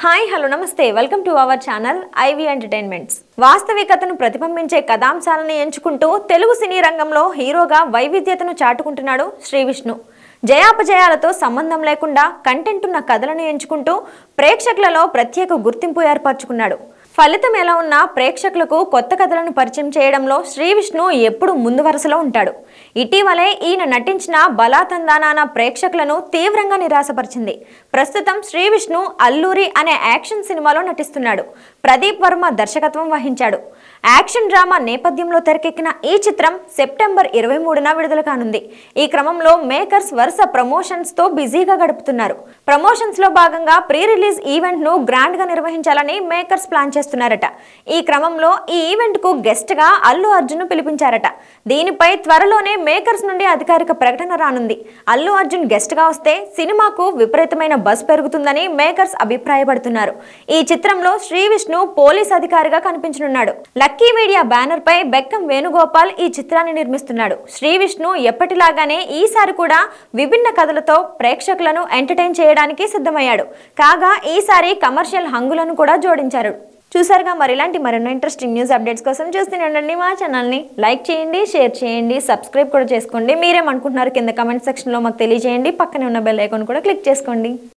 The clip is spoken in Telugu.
హాయ్ హలో నమస్తే welcome to our channel IV entertainments. వాస్తవికతను ప్రతిబింబించే కథాంశాలను ఎంచుకుంటూ తెలుగు సినీ రంగంలో హీరోగా వైవిధ్యతను చాటుకుంటున్నాడు శ్రీ విష్ణు. జయాపజయాలతో సంబంధం లేకుండా కంటెంట్ ఉన్న కథలను ఎంచుకుంటూ ప్రేక్షకులలో ప్రత్యేక గుర్తింపు ఏర్పరచుకున్నాడు. ఫలితం ఎలా ఉన్నా ప్రేక్షకులకు కొత్త కథలను పరిచయం చేయడంలో శ్రీ విష్ణు ఎప్పుడు ముందు వరుసలో ఉంటాడు. ఇటీవలే ఈయన నటించిన బలాతందానా ప్రేక్షకులను తీవ్రంగా నిరాశపరిచింది. ప్రస్తుతం శ్రీ విష్ణు అల్లూరి అనే యాక్షన్ సినిమాలో నటిస్తున్నాడు. ప్రదీప్ వర్మ దర్శకత్వం వహించాడు. యాక్షన్ డ్రామా నేపథ్యంలో తెరకెక్కిన ఈ చిత్రం సెప్టెంబర్ 23న విడుదల కానుంది. ఈ క్రమంలో మేకర్స్ వరుస ప్రమోషన్స్ తో బిజీగా గడుపుతున్నారు. ప్రమోషన్స్ లో భాగంగా ప్రీ రిలీజ్ ఈవెంట్ ను గ్రాండ్ గా నిర్వహించాలని మేకర్స్ ప్లాన్ చేస్తున్నారట. ఈ క్రమంలో ఈ ఈవెంట్ కు గెస్ట్ గా అల్లు అర్జున్ పిలిపించారట. దీనిపై త్వరలోనే మేకర్స్ నుండి అధికారిక ప్రకటన రానుంది. అల్లు అర్జున్ గెస్ట్ గా వస్తే సినిమాకు విపరీతమైన బజ్ పెరుగుతుందని మేకర్స్ అభిప్రాయపడుతున్నారు. ఈ చిత్రంలో శ్రీ విష్ణు పోలీస్ అధికారిగా కనిపించనున్నాడు. లక్కీ మీడియా బ్యానర్ పై బెక్కం వేణుగోపాల్ ఈ చిత్రాన్ని నిర్మిస్తున్నాడు. శ్రీ విష్ణు ఎప్పటిలాగానే ఈసారి కూడా విభిన్న కథలతో ప్రేక్షకులను ఎంటర్టైన్ చేయడానికి సిద్ధమయ్యాడు. కాగా ఈసారి కమర్షియల్ హంగులను కూడా జోడించారు. చూసారుగా, మరి ఇలాంటి మరెన్నో ఇంట్రెస్టింగ్ న్యూస్ అప్డేట్స్ కోసం చూస్తూనే ఉండండి మా ఛానల్ని. లైక్ చేయండి, షేర్ చేయండి, సబ్స్క్రైబ్ కూడా చేసుకోండి. మీరేమనుకుంటున్నారు కింద కమెంట్ సెక్షన్లో మాకు తెలియజేయండి. పక్కనే ఉన్న బెల్ ఐకాన్ కూడా క్లిక్ చేసుకోండి.